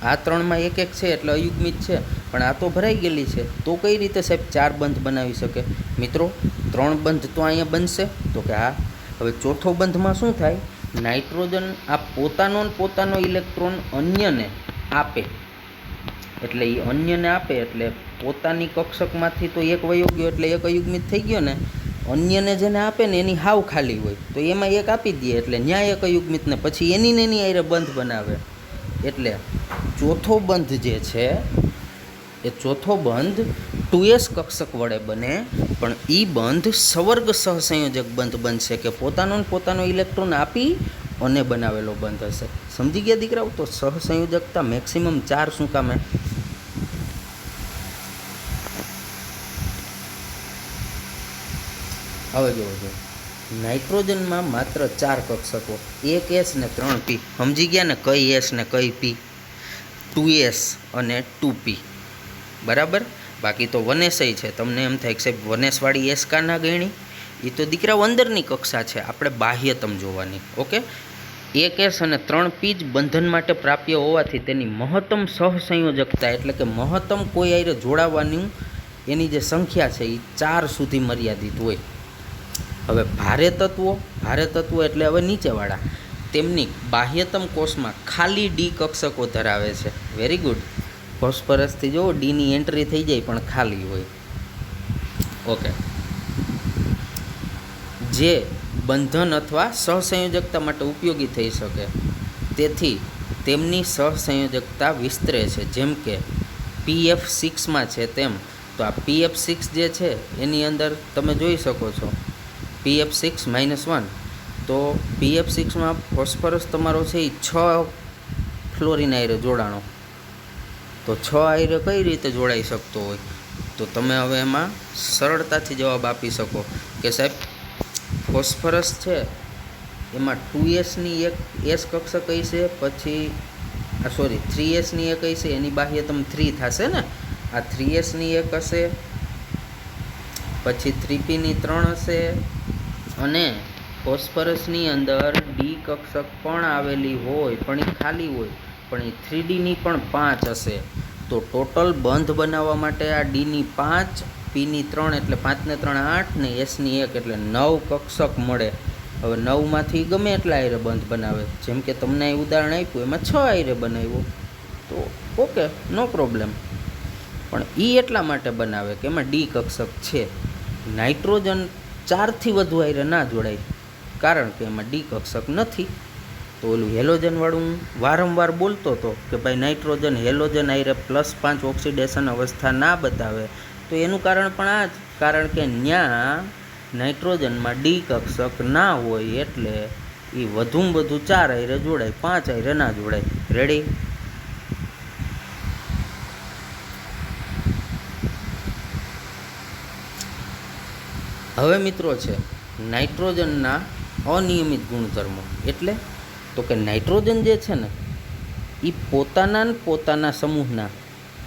આ 3માં એક છે એટલે અયુગ્મિત છે, પણ આ તો ભરાઈ ગયેલી છે. તો કઈ રીતે સાહેબ 4 બંધ બનાવી શકે? મિત્રો, 3 બંધ તો અહીંયા બનશે. તો કે હા. હવે ચોથો બંધમાં શું થાય? નાઇટ્રોજન આ પોતાનો ઇલેક્ટ્રોન અન્યને આપે, એટલે એ અન્યને આપે એટલે પોતાની કક્ષકમાંથી તો એક વયો ગયો એટલે એક અયુગ્મિત થઈ ગયો ને. અન્યને જેને આપે ને એની હાવ ખાલી હોય તો એમાં એક આપી દે એટલે ન્યાય એક અયુગ્મિતને પછી એની આરે બંધ બનાવે. એટલે ચોથો બંધ જે છે એ ચોથો બંધ 2s કક્ષક વડે બને, પણ એ બંધ સવર્ગ સહસંયોજક બંધ બનશે કે પોતાનો ઇલેક્ટ્રોન આપી અને બનાવેલો બંધ હશે. સમજી ગયા દીકરાઓ? તો સહસંયોજકતા મેક્સિમમ 4 શું કામે? હવે જોવો, નાઇટ્રોજનમાં માત્ર 4 કક્ષકો, 1s ને 3p. સમજી ગયા ને કઈ s ને કઈ p? 2s અને 2p, બરાબર? બાકી તો 1s છે. તમને એમ થાય કે સાહેબ 1s વાળી s કા ના ગણી? એ તો દીકરાઓ અંદરની કક્ષા છે, આપણે બાહ્યતમ જોવાની. ઓકે, 1s અને 3p જ બંધન માટે પ્રાપ્ય હોવાથી તેની મહત્તમ સહસંયોજકતા એટલે કે મહત્તમ કોઈ આરે જોડાવાની એની જે સંખ્યા છે એ 4 સુધી મર્યાદિત હોય. હવે ભારે તત્વો એટલે હવે નીચેવાળા, તેમની બાહ્યતમ કોષમાં ખાલી ડી કક્ષકો ધરાવે છે. Very good. ફોસ્ફરસથી જો ડીની એન્ટ્રી થઈ જાય પણ ખાલી હોય. ઓકે, જે બંધન અથવા સહસંયોજકતા માટે ઉપયોગી થઈ શકે, તેથી તેમની સહસંયોજકતા વિસ્તરે છે. જેમ કે PF6માં છે તેમ. તો આ PF6 જે છે એની અંદર તમે જોઈ શકો છો PF6-1. તો PF6માં ફોસ્ફરસ તમારો છે એ 6 ફ્લોરિન આયરે જોડાણો. તો 6 આયરે કઈ રીતે જોડાઈ શકતો હોય? તો તમે હવે એમાં સરળતાથી જવાબ આપી શકો કે સાહેબ ફોસ્ફરસ છે એમાં 2sની એક s કક્ષક કઈ છે, પછી 3sની એક કઈ છે, એની બાહ્યતમ 3 થશે ને. આ 3sની એક હશે, પછી 3pની 3 હશે, અને ફોસ્ફરસની અંદર ડી કક્ષક પણ આવેલી હોય પણ એ ખાલી હોય, પણ એ 3dની પણ 5 હશે. તો ટોટલ બંધ બનાવવા માટે આ ડીની 5, પીની 3 એટલે 5 ને 3 8 ને એસની 1 એટલે 9 કક્ષક મળે. હવે 9માંથી ગમે એટલા આયરે બંધ બનાવે. જેમ કે તમને ઉદાહરણ આપ્યું એમાં 6 આયરે બનાવ્યો તો ઓકે, નો પ્રોબ્લેમ. પણ એ એટલા માટે બનાવે કે એમાં ડી કક્ષક છે. નાઇટ્રોજન 4થી વધુ આયરે ના જોડાય કારણ કે એમાં ડી કક્ષક નથી. તો ઓલું હેલોજનવાળું વારંવાર બોલતો હતો કે ભાઈ નાઇટ્રોજન હેલોજન આયરે +5 ઓક્સિડેશન અવસ્થા ના બતાવે. તો એનું કારણ પણ આ જ, કારણ કે ત્યાં નાઇટ્રોજનમાં ડી કક્ષક ના હોય એટલે એ વધુમાં વધુ 4 આયરે જોડાય, 5 આયરે ના જોડાય. રેડી? હવે મિત્રો છે નાઇટ્રોજનના અનિયમિત ગુણધર્મો. એટલે તો કે નાઇટ્રોજન જે છે ને એ પોતાના સમૂહના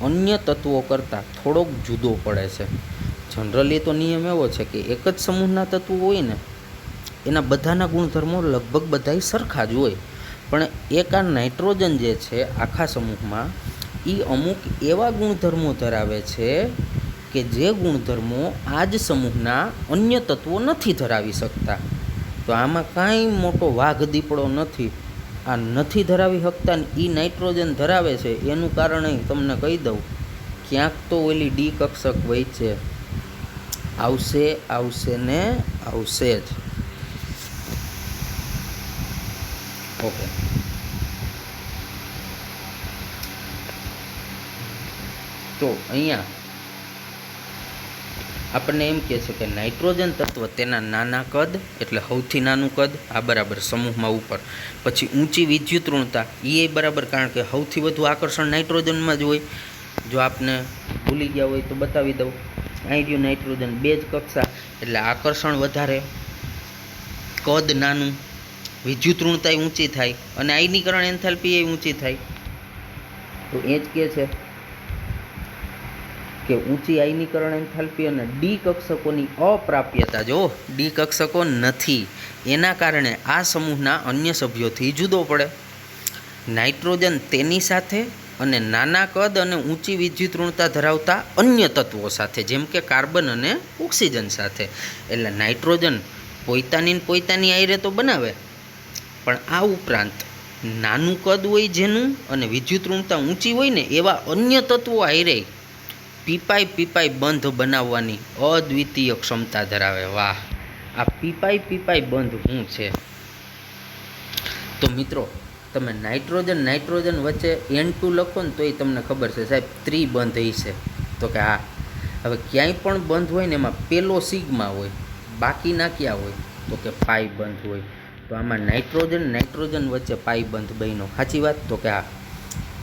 અન્ય તત્વો કરતાં થોડોક જુદો પડે છે. જનરલી તો નિયમ એવો છે કે એક જ સમૂહના તત્વો હોય ને એના બધાના ગુણધર્મો લગભગ બધાય સરખા જ હોય, પણ એક આ નાઇટ્રોજન જે છે આખા સમૂહમાં એ અમુક એવા ગુણધર્મો ધરાવે છે કે કે જે ગુણધર્મો આ જ સમૂહના અન્ય તત્વો નથી ધરાવી શકતા. તો આમાં કાંઈ મોટો વાઘ દીપડો નથી. આ નથી ધરાવી શકતા ને એ નાઇટ્રોજન ધરાવે છે એનું કારણ અહીં તમને કહી દઉં, ક્યાંક તો ઓલી ડી કક્ષક વચ્ચે આવશે ને આવશે જ. ઓકે, તો અહીંયા આપણને એમ કહે છે કે નાઇટ્રોજન તત્વ તેના નાના કદ, એટલે સૌથી નાનું કદ, આ બરાબર સમૂહમાં ઉપર. પછી ઊંચી વિદ્યુત ઋણતા, એ બરાબર, કારણ કે સૌથી વધુ આકર્ષણ નાઇટ્રોજનમાં જ હોય. જો આપને ભૂલી ગયા હોય તો બતાવી દઉં. અહીં રહ્યું નાઇટ્રોજન, બે જ કક્ષા, એટલે આકર્ષણ વધારે, કદ નાનું, વિદ્યુત ઋણતા ઊંચી થાય અને આયનીકરણ એન્થાલ્પી એ ઊંચી થાય. તો એ જ કહે છે કે ઊંચી આયનીકરણ એન્થાલ્પી અને ડી કક્ષકોની અપ્રાપ્યતા, જો ડી કક્ષકો નથી એના કારણે આ સમૂહના અન્ય સભ્યોથી જુદો પડે. નાઇટ્રોજન તેની સાથે અને નાના કદ અને ઊંચી વિદ્યુત ઋણતા ધરાવતા અન્ય તત્વો સાથે, જેમ કે કાર્બન અને ઓક્સિજન સાથે. એટલે નાઇટ્રોજન પોતાની આયરે તો બનાવે, પણ આ ઉપરાંત નાનું કદ હોય જેનું અને વિદ્યુત ઋણતા ઊંચી હોય ને એવા અન્ય તત્વો આયરે પીપાઈ બંધ બનાવવાની અદ્વિતીય ક્ષમતા ધરાવે. વાહ, આ પીપાઈ બંધ શું છે? તો મિત્રો, તમે નાઇટ્રોજન વચ્ચે N2 લખો ને તો એ તમને ખબર છે સાહેબ ત્રિબંધ છે. તો કે હા, હવે ક્યાંય પણ બંધ હોય ને એમાં પેલો સિગ્મા હોય, બાકીના ક્યાં હોય? તો કે પાઈ બંધ હોય. તો આમાં નાઇટ્રોજન વચ્ચે પાઈ બંધ બન્યો, સાચી વાત? તો કે હા.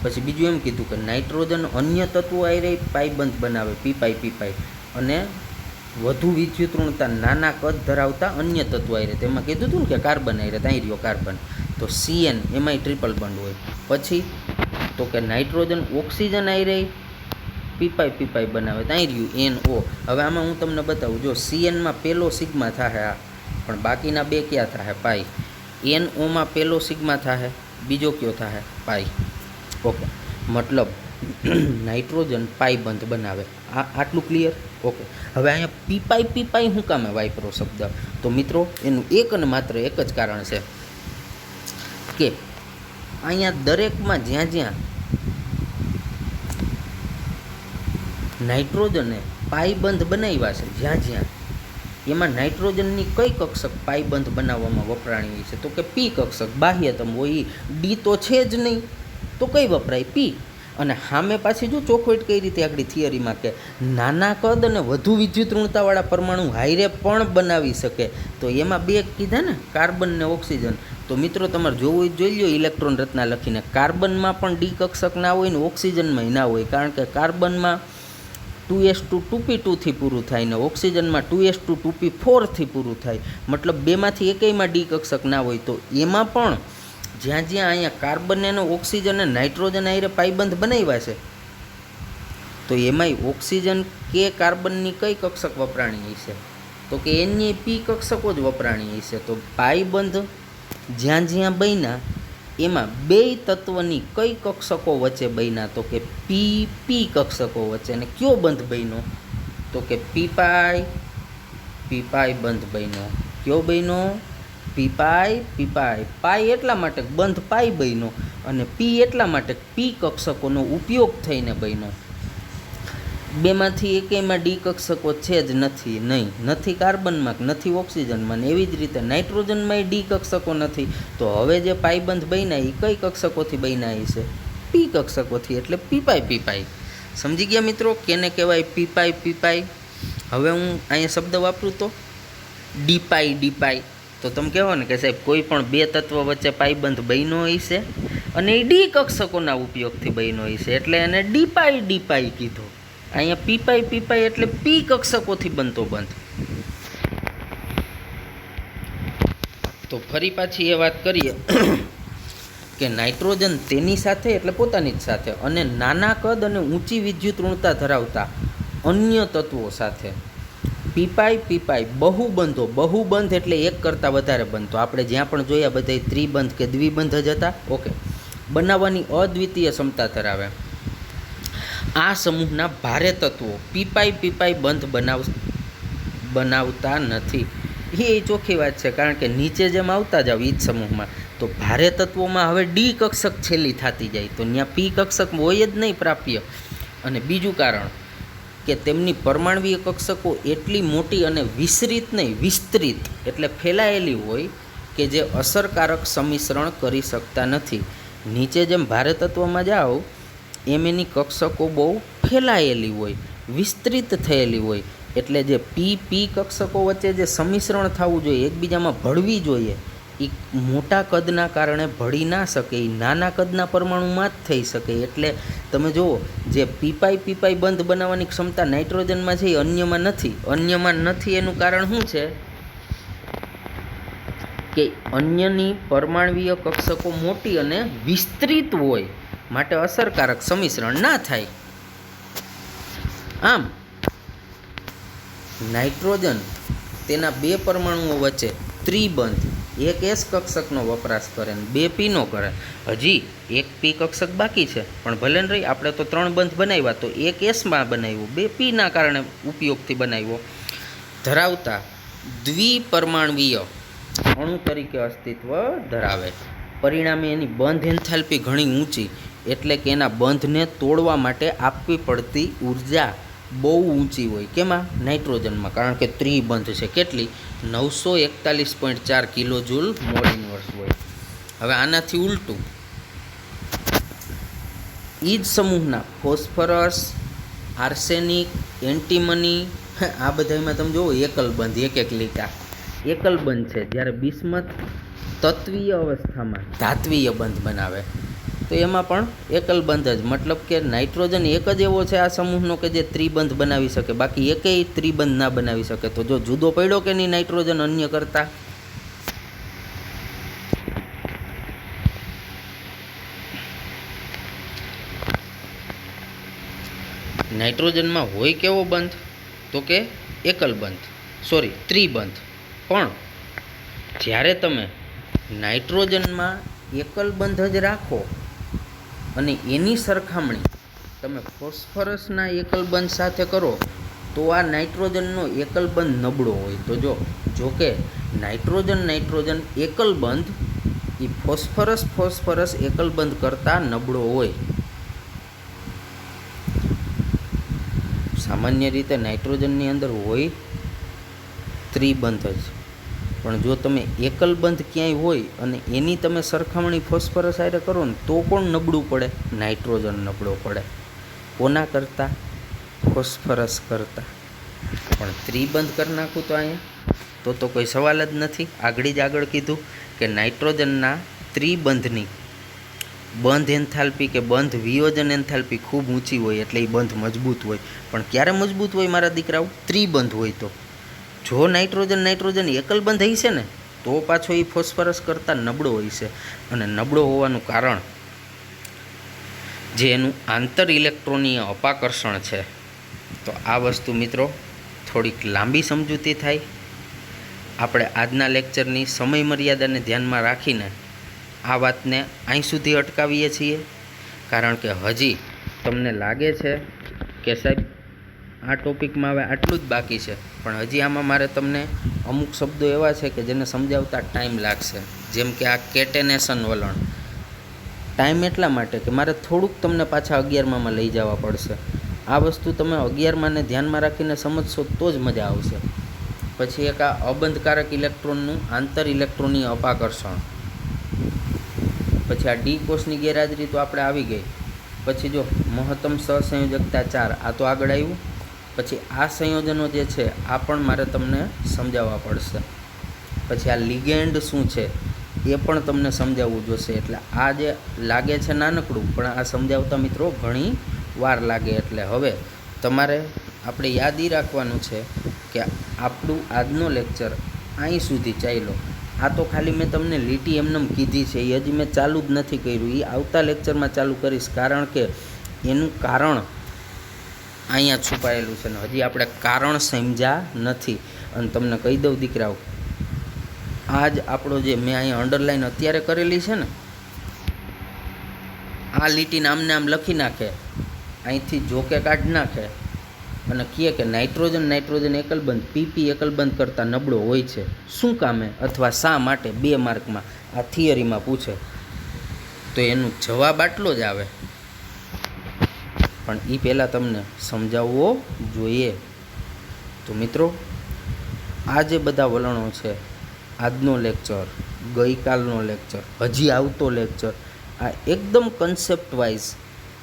પછી બીજું એમ કીધું કે નાઇટ્રોજન અન્ય તત્વો આયરે પાઈ બંધ બનાવે, પીપાઈ, અને વધુ વિદ્યુત ઋણતા નાના કદ ધરાવતા અન્ય તત્વો આયરે, તેમાં કીધું હતું ને કે કાર્બન આયરે, ત્યાં રહ્યો કાર્બન. તો CN એમાંય ટ્રિપલ બંધ હોય. પછી તો કે નાઇટ્રોજન ઓક્સિજન આયરે પીપાઈ બનાવે, ત્યાં રહ્યું NO. હવે આમાં હું તમને બતાવું, જો CNમાં પેલો સિગ્મા થાય આ, પણ બાકીના બે ક્યાં થાય? પાઈ. NOમાં પેલો સિગ્મા થાય, બીજો કયો થાય? પાઈ. ઓકે, મતલબ નાઇટ્રોજન પાઈ બંધ બનાવે. આટલું ક્લિયર? ઓકે, હવે અહીંયા પીપાઈ શું કામે વાપરો શબ્દ? તો મિત્રો, એનું એક અને માત્ર એક જ કારણ છે કે અહીંયા દરેકમાં જ્યાં નાઇટ્રોજને પાઈબંધ બનાવ્યા છે, જ્યાં એમાં નાઇટ્રોજનની કઈ કક્ષક પાઈબંધ બનાવવામાં વપરાણી છે? તો કે પી કક્ષક, બાહ્યતમ હોય. ડી તો છે જ નહીં, તો કઈ વપરાય? પી. અને સામે પાછી જો ચોખવટ કઈ રીતે આગળ થિયરીમાં કે નાના કદ અને વધુ વિદ્યુત ઋણતાવાળા પરમાણુ હાઈરે પણ બનાવી શકે. તો એમાં બે કીધા ને, કાર્બન ને ઓક્સિજન. તો મિત્રો, તમારે જોવું જોઈ લો ઇલેક્ટ્રોન રચના લખીને. કાર્બનમાં પણ ડી કક્ષક ના હોય ને ઓક્સિજનમાં ના હોય, કારણ કે કાર્બનમાં 2s2 2p2 થી પૂરું થાય ને ઓક્સિજનમાં 2s2 2p4 થી પૂરું થાય. મતલબ બેમાંથી એકયમાં ડી કક્ષક ના હોય. તો એમાં પણ જ્યાં અહીંયા કાર્બન અને ઓક્સિજન અને નાઇટ્રોજન આયરે પાઈબંધ બનાવ્યા છે, તો એમાંય ઓક્સિજન કે કાર્બનની કઈ કક્ષક વપરાણી છે? તો કે એની પી કક્ષકો જ વપરાણી છે. તો પાઈબંધ જ્યાં બન્યા એમાં બે તત્વની કઈ કક્ષકો વચ્ચે બન્યા? તો કે પી કક્ષકો વચ્ચે. અને કયો બંધ બન્યો? તો કે પીપાઈ બંધ બન્યો. કયો બન્યો? પીપાઈ. પાઈ એટલા માટે બંધ પાઈ બન્યો, અને પી એટલા માટે પી કક્ષકોનો ઉપયોગ થઈને બન્યો. બેમાંથી એકયમાં ડી કક્ષકો છે જ નથી કાર્બનમાં, નથી ઓક્સિજનમાં, ને એવી જ રીતે નાઇટ્રોજનમાં ડી કક્ષકો નથી. તો હવે જે પાઈબંધ બન્યા એ કઈ કક્ષકોથી બન્યા છે? પી કક્ષકોથી. એટલે પીપાઈ. સમજી ગયા મિત્રો કેને કહેવાય પીપાઈ? હવે હું અહીંયા શબ્દ વાપરું તો ડીપાઈ. તો તમે કહેવો ને કે સાહેબ કોઈ પણ બે તત્વ વચ્ચે પાઈબંધ બન્યો હશે અને એ ડી કક્ષકોના ઉપયોગથી બન્યો હશે, એટલે એને ડીપાઈ કીધો. અહીંયા પીપાઈ એટલે પી કક્ષકોથી બનતો બંધ. તો ફરી પાછી એ વાત કરીએ કે નાઇટ્રોજન તેની સાથે, એટલે પોતાની જ સાથે, અને નાના કદ અને ઊંચી વિદ્યુત ઋણતા ધરાવતા અન્ય તત્વો સાથે પીપાઈ બહુબંધ એટલે એક કરતાં વધારે બંધ. તો આપણે જ્યાં પણ જોયા બધા ત્રિબંધ કે દ્વિબંધ જ હતા. ઓકે, બનાવવાની અદ્વિતીય ક્ષમતા ધરાવે. આ સમૂહના ભારે તત્વો પીપાઈ બંધ બનાવતા નથી. એ ચોખ્ખી વાત છે, કારણ કે નીચે જેમ આવતા જાવ એ જ સમૂહમાં તો ભારે તત્વોમાં હવે ડી કક્ષક છેલ્લી થતી જાય તો ત્યાં પી કક્ષક હોય જ નહીં પ્રાપ્ય. અને બીજું કારણ કે તેમની પરમાણવીય કક્ષકો એટલી મોટી અને વિસ્તૃત એટલે ફેલાયેલી હોય કે જે અસરકારક સંમિશ્રણ કરી શકતા નથી. નીચે જેમ ભારે તત્વમાં જાઓ એમ એની કક્ષકો બહુ ફેલાયેલી હોય, વિસ્તૃત થયેલી હોય, એટલે જે પી કક્ષકો વચ્ચે જે સંમિશ્રણ થવું જોઈએ, એકબીજામાં ભળવી જોઈએ, એ મોટા કદના કારણે ભળી ના શકે, એ નાના કદના પરમાણુમાં જ થઈ શકે. એટલે તમે જુઓ, જે પીપાઈ બંધ બનાવવાની ક્ષમતા નાઇટ્રોજનમાં છે એ અન્યમાં નથી. એનું કારણ શું છે કે અન્યની પરમાણવીય કક્ષકો મોટી અને વિસ્તૃત હોય, માટે અસરકારક સંમિશ્રણ ના થાય. આમ નાઇટ્રોજન તેના બે પરમાણુઓ વચ્ચે ત્રિબંધ એક એસ કક્ષકનો વપરાશ કરે ને 2 પીનો કરે. હજી એક પી કક્ષક બાકી છે, પણ ભલે ને રહી, આપણે તો 3 બંધ બનાવ્યા, તો એક એસમાં બનાવ્યું, 2 પીના કારણે ઉપયોગથી બનાવ્યો. ધરાવતા દ્વિપરમાણવીય અણુ તરીકે અસ્તિત્વ ધરાવે. પરિણામે એની બંધ એન્થાલ્પી ઘણી ઊંચી, એટલે કે એના બંધને તોડવા માટે આપવી પડતી ઉર્જા બહુ ઊંચી હોય. કેમાં? નાઇટ્રોજનમાં, કારણ કે ત્રિબંધ છે. કેટલી? 941.4 કિલો જૂલ મોલ ઇન્વર્સ હોય. હવે આનાથી ઉલટું, એ જ સમૂહના ફોસ્ફરસ, આર્સેનિક, એન્ટીમની, આ બધામાં તમે જુઓ એકલ બંધ, એક લીટા એકલ બંધ છે. જ્યારે બિસ્મથ તત્વીય અવસ્થામાં ધાત્વીય બંધ બનાવે તો એમાં પણ એકલ બંધ જ, મતલબ કે નાઇટ્રોજન એક જ એવો છે આ સમૂહનો કે જે ત્રિબંધ બનાવી શકે, બાકી એકેય ત્રિબંધ ના બનાવી શકે. તો જો જુદો પડ્યો કે નહીં નાઇટ્રોજન અન્ય કરતા. નાઇટ્રોજનમાં હોય કેવો બંધ? તો કે એકલ બંધ, ત્રિબંધ. પણ જ્યારે તમે નાઇટ્રોજનમાં એકલ બંધ જ રાખો અને એની સરખામણી તમે ફોસ્ફરસના એકલ બંધ સાથે કરો તો આ નાઇટ્રોજનનો એકલ બંધ નબળો હોય. તો જો કે નાઇટ્રોજન એકલ બંધ એ ફોસ્ફરસ એકલ બંધ કરતાં નબળો હોય. સામાન્ય રીતે નાઇટ્રોજનની અંદર હોય ત્રિબંધ જ, પણ જો તમે એકલ બંધ ક્યાંય હોય અને એની તમે સરખામણી ફોસ્ફરસ હારે કરો ને તો કોણ નબળું પડે? નાઇટ્રોજન નબળો પડે. કોના કરતાં? ફોસ્ફરસ કરતાં. પણ ત્રિબંધ કરી નાખું તો અહીંયા તો કોઈ સવાલ જ નથી. આગળ કીધું કે નાઇટ્રોજનના ત્રિબંધની બંધ એન્થાલ્પી કે બંધ વિયોજન એન્થાલ્પી ખૂબ ઊંચી હોય, એટલે એ બંધ મજબૂત હોય. પણ ક્યારે મજબૂત હોય મારા દીકરાઓ? ત્રિબંધ હોય તો. જો નાઇટ્રોજન એકલ બંધ હશે ને તો પાછો એ ફોસ્ફરસ કરતાં નબળો હોય છે. અને નબળો હોવાનું કારણ જે એનું આંતર ઇલેક્ટ્રોનીય અપાકર્ષણ છે. તો આ વસ્તુ મિત્રો થોડીક લાંબી સમજૂતી થાય. આપણે આજના લેક્ચરની સમય મર્યાદાને ધ્યાનમાં રાખીને આ વાતને અહીં સુધી અટકાવીએ છીએ, કારણ કે હજી તમને લાગે છે કે સાહેબ આ ટોપિકમાં હવે આટલું જ બાકી છે, પણ હજી આમાં મારે તમને અમુક શબ્દો એવા છે કે જેને સમજાવતા ટાઈમ લાગશે. જેમ કે આ કેટેનેશન વલણ. ટાઈમ એટલા માટે કે મારે થોડુંક તમને પાછા 11માં લઈ જવા પડશે. આ વસ્તુ તમે 11માને ધ્યાનમાં રાખીને સમજશો તો જ મજા આવશે. પછી એક આ અબંધકારક ઇલેક્ટ્રોનનું આંતર ઇલેક્ટ્રોનીય અપાકર્ષણ. પછી આ ડી કોષની ગેરહાજરી તો આપણે આવી ગઈ. પછી જો મહત્તમ સહસંયોજકતા 4, આ તો આગળ આવ્યું. પછી આ સંયોજનો જે છે આ પણ મારે તમને સમજાવવા પડશે. પછી આ લિગેન્ડ શું છે એ પણ તમને સમજાવવું જોશે. એટલે આ જે લાગે છે નાનકડું, પણ આ સમજાવતા મિત્રો ઘણી વાર લાગે. એટલે હવે તમારે આપણે યાદ એ રાખવાનું છે કે આપણું આજનો લેક્ચર અહીં સુધી ચાલ્યો. આ તો ખાલી મેં તમને લીટી એમનેમ કીધી છે, એ હજી મેં ચાલુ જ નથી કર્યું. એ આવતા લેક્ચરમાં ચાલુ કરીશ, કારણ કે એનું કારણ અહીંયા છુપાયેલું છે ને હજી આપણે કારણ સમજ્યા નથી. અને તમને કહી દઉં દીકરાઓ, આ જ આપણો જે મેં અહીંયા અંડરલાઈન અત્યારે કરેલી છે ને, આ લીટીને આમને આમ લખી નાખે અહીંથી જો કે કાઢી નાખે અને કહે કે નાઇટ્રોજન એકલબંધ PP એકલબંધ કરતાં નબળો હોય છે, શું કામે અથવા શા માટે 2 માર્કમાં આ થિયરીમાં પૂછે તો એનો જવાબ આટલો જ આવે, પણ એ પહેલાં તમને સમજાવવો જોઈએ. તો મિત્રો, આ જે બધા વલણો છે, આજનો લેક્ચર, ગઈકાલનો લેક્ચર, હજી આવતો લેક્ચર, આ એકદમ કન્સેપ્ટ વાઇઝ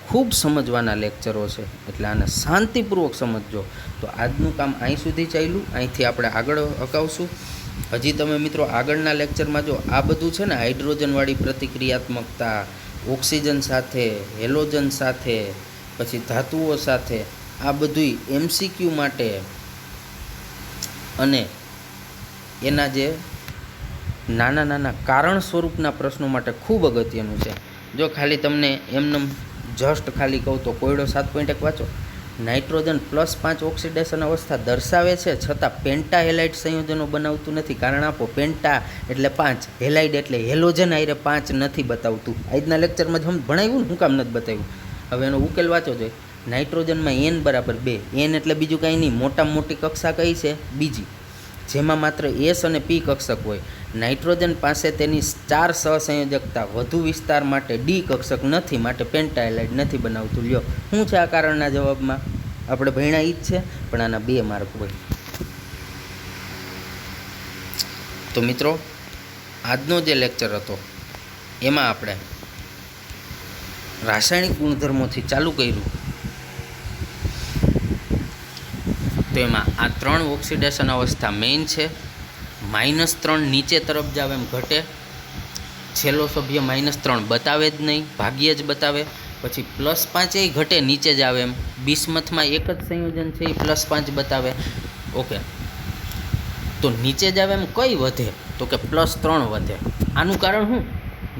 ખૂબ સમજવાના લેક્ચરો છે, એટલે આને શાંતિપૂર્વક સમજજો. તો આજનું કામ અહીં સુધી ચાલ્યું, અહીંથી આપણે આગળ અકાવશું. હજી તમે મિત્રો આગળના લેક્ચરમાં જો આ બધું છે ને, હાઇડ્રોજનવાળી પ્રતિક્રિયાત્મકતા, ઓક્સિજન સાથે, હેલોજન સાથે, પછી ધાતુઓ સાથે, આ બધુંય MCQ માટે અને એના જે નાના નાના કારણ સ્વરૂપના પ્રશ્નો માટે ખૂબ અગત્યનું છે. જો ખાલી તમને એમને જસ્ટ ખાલી કહું તો કોયડો 7.1 વાંચો. નાઇટ્રોજન +5 ઓક્સિડેશન અવસ્થા દર્શાવે છે, છતાં પેન્ટા હેલાઇડ સંયોજનો બનાવતું નથી. કારણ આપો, પેન્ટા એટલે 5, હેલાઇડ એટલે હેલોજન આયરે 5 નથી બતાવતું. આજના લેક્ચરમાં જ ભણાવ્યું ને, હું કામ નથી બતાવ્યું. હવે એનો ઉકેલ વાંચો જોઈએ. નાઇટ્રોજનમાં N = 2. N એટલે બીજું કાંઈ નહીં, મોટામાં મોટી કક્ષા કઈ છે? બીજી, જેમાં માત્ર S અને P કક્ષક હોય. નાઇટ્રોજન પાસે તેની 4 સહસંયોજકતા વધુ વિસ્તાર માટે D કક્ષક નથી, માટે પેન્ટાહેલાઇડ નથી બનાવતું. લ્યો, શું છે આ કારણના જવાબમાં? આપણે ભણ્યા ઈ જ છે, પણ આના 2 માર્ક હોય. તો મિત્રો, આજનો જે લેક્ચર હતો એમાં આપણે રાસાયણિક ગુણધર્મોથી ચાલુ કર્યું. તો એમાં આ 3 ઓક્સિડેશન અવસ્થા મેઇન છે. -3 નીચે તરફ જાવ એમ ઘટે, છેલ્લો સભ્ય -3 બતાવે જ નહીં, ભાગ્યે જ બતાવે. પછી +5 એ ઘટે, નીચે જ આવે એમ. બિસ્મથમાં એક જ સંયોજન છે, એ +5 બતાવે. ઓકે, તો નીચે જ આવે એમ કઈ વધે? તો કે +3 વધે. આનું કારણ શું?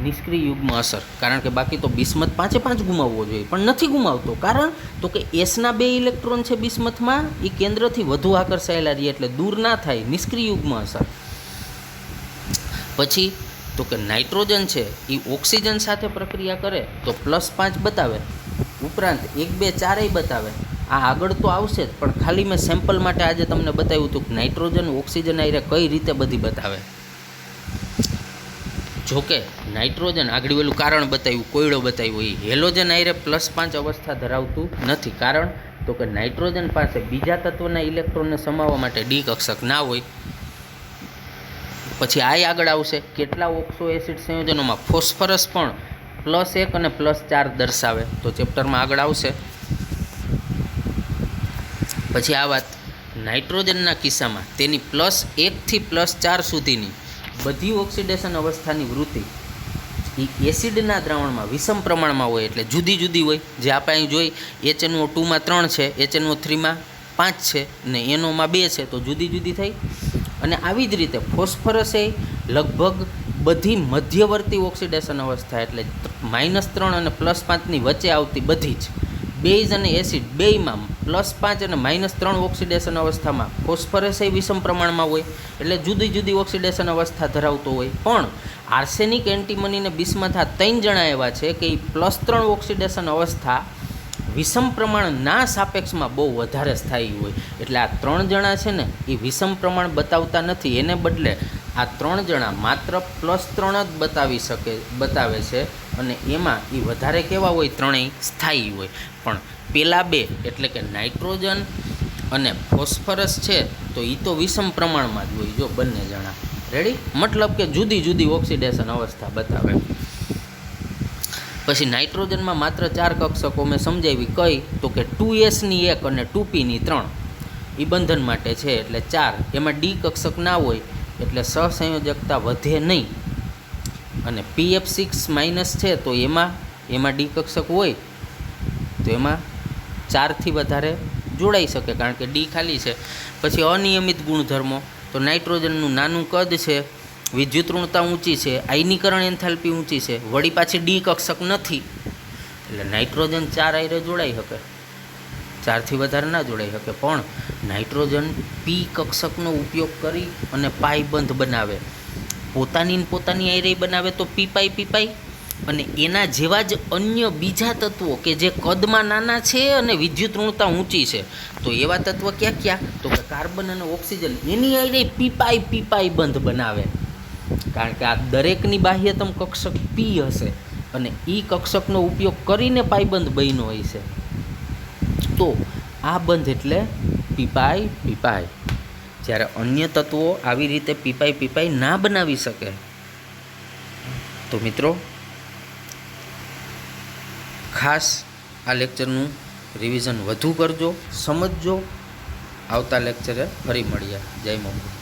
નિષ્ક્રિય યુગ્મ અસર. કારણ કે બાકી તો બિસ્મથ 5 ગુમાવવો જોઈએ, પણ નથી ગુમાવતો. કારણ તો કે Sના 2 ઇલેક્ટ્રોન છે બિસ્મથમાં, એ કેન્દ્રથી વધુ આકર્ષાયેલા રહીએ, એટલે દૂર ના થાય, નિષ્ક્રિય યુગ્મ અસર. પછી તો કે નાઇટ્રોજન છે એ ઓક્સિજન સાથે પ્રક્રિયા કરે તો +5 બતાવે, ઉપરાંત 1, 2, 4 બતાવે. આ આગળ તો આવશે જ, પણ ખાલી મેં સેમ્પલ માટે આજે તમને બતાવ્યું હતું કે નાઇટ્રોજન ઓક્સિજન આયરે કઈ રીતે બધી બતાવે. જોકે નાઇટ્રોજન આગળ પેલું કારણ બતાવ્યું, કોયડો બતાવ્યો, એ હેલોજન આયરે +5 અવસ્થા ધરાવતું નથી. કારણ તો કે નાઇટ્રોજન પાસે બીજા તત્વના ઇલેક્ટ્રોનને સમાવવા માટે D કક્ષક ના હોય. પછી આ આગળ આવશે, કેટલા ઓક્સો એસિડ સંયોજનોમાં ફોસ્ફરસ પણ +1 અને +4 દર્શાવે, તો ચેપ્ટરમાં આગળ આવશે. પછી આ વાત, નાઇટ્રોજનના કિસ્સામાં તેની +1 થી +4 સુધીની બધી ઓક્સિડેશન અવસ્થાની વૃત્તિ એ એસિડના દ્રાવણમાં વિષમ પ્રમાણમાં હોય, એટલે જુદી જુદી હોય. જે આપણે અહીં જોઈ, HNO2માં 3 છે, HNO3માં 5 છે, ને NOમાં 2 છે, તો જુદી જુદી થઈ. અને આવી જ રીતે ફોસ્ફરસ એ લગભગ બધી મધ્યવર્તી ઓક્સિડેશન અવસ્થા, એટલે -3 અને +5ની વચ્ચે આવતી બધી જ બેઝ અને એસિડ બેયમાં +5 અને -3 ઓક્સિડેશન અવસ્થામાં ફોસ્ફરસ એ વિષમ પ્રમાણમાં હોય, એટલે જુદી જુદી ઓક્સિડેશન અવસ્થા ધરાવતો હોય. પણ આર્સેનિક, એન્ટીમની અને બિસ્મથ આ 3 જણા એવા છે કે એ +3 ઓક્સિડેશન અવસ્થા વિષમ પ્રમાણના સાપેક્ષમાં બહુ વધારે સ્થાયી હોય. એટલે આ 3 જણા છે ને એ વિષમ પ્રમાણ બતાવતા નથી, એને બદલે આ 3 જણા માત્ર +3 જ બતાવે છે. અને એમાં એ વધારે કેવા હોય? ત્રણેય સ્થાયી હોય. પણ પેલા 2 એટલે કે નાઇટ્રોજન અને ફોસ્ફરસ છે તો એ તો વિષમ પ્રમાણમાં જ હોય. જો બંને જણા રેડી, મતલબ કે જુદી જુદી ઓક્સિડેશન અવસ્થા બતાવે. પછી નાઇટ્રોજનમાં માત્ર 4 કક્ષકો મેં સમજાવી, કઈ તો કે 2s ની 1 અને 2p ની 3 એ બંધન માટે છે, એટલે 4. એમાં D કક્ષક ના હોય, એટલે સહસંયોજકતા વધે નહીં. અને PF6- છે તો એમાં D કક્ષક હોય તો એમાં 4થી વધારે જોડાઈ શકે, કારણ કે D ખાલી છે. પછી અનિયમિત ગુણધર્મો, તો નાઇટ્રોજનનું નાનું કદ છે, વિદ્યુતઋણતા ઊંચી છે, આયનીકરણ એન્થાલ્પી ઊંચી છે, વળી પાછી D કક્ષક નથી, એટલે નાઇટ્રોજન 4 આયરે જોડાઈ શકે, 4થી વધારે ના જોડાઈ શકે. પણ નાઇટ્રોજન P કક્ષકનો ઉપયોગ કરી અને પાઈ બંધ બનાવે, પોતાની આયરે બનાવે તો P પાઈ અને એના જેવા જ અન્ય બીજા તત્વો કે જે કદમાં નાના છે અને વિદ્યુત ઋણતા ઊંચી છે, તો એવા તત્વો ક્યાં ક્યાં? તો કે કાર્બન અને ઓક્સિજન એની આઈને પીપાઈ બંધ બનાવે. કારણ કે આ દરેકની બાહ્યતમ કક્ષક પી હશે અને એ કક્ષકનો ઉપયોગ કરીને પાઈબંધ બન્યો હોય છે. તો આ બંધ એટલે પીપાઈ. જ્યારે અન્ય તત્વો આવી રીતે પીપાઈ ના બનાવી શકે. તો મિત્રો ખાસ આ લેક્ચરનું રિવિઝન વધુ કરજો, સમજજો. આવતા લેક્ચરે ફરી મળીએ. જય મમ્મી.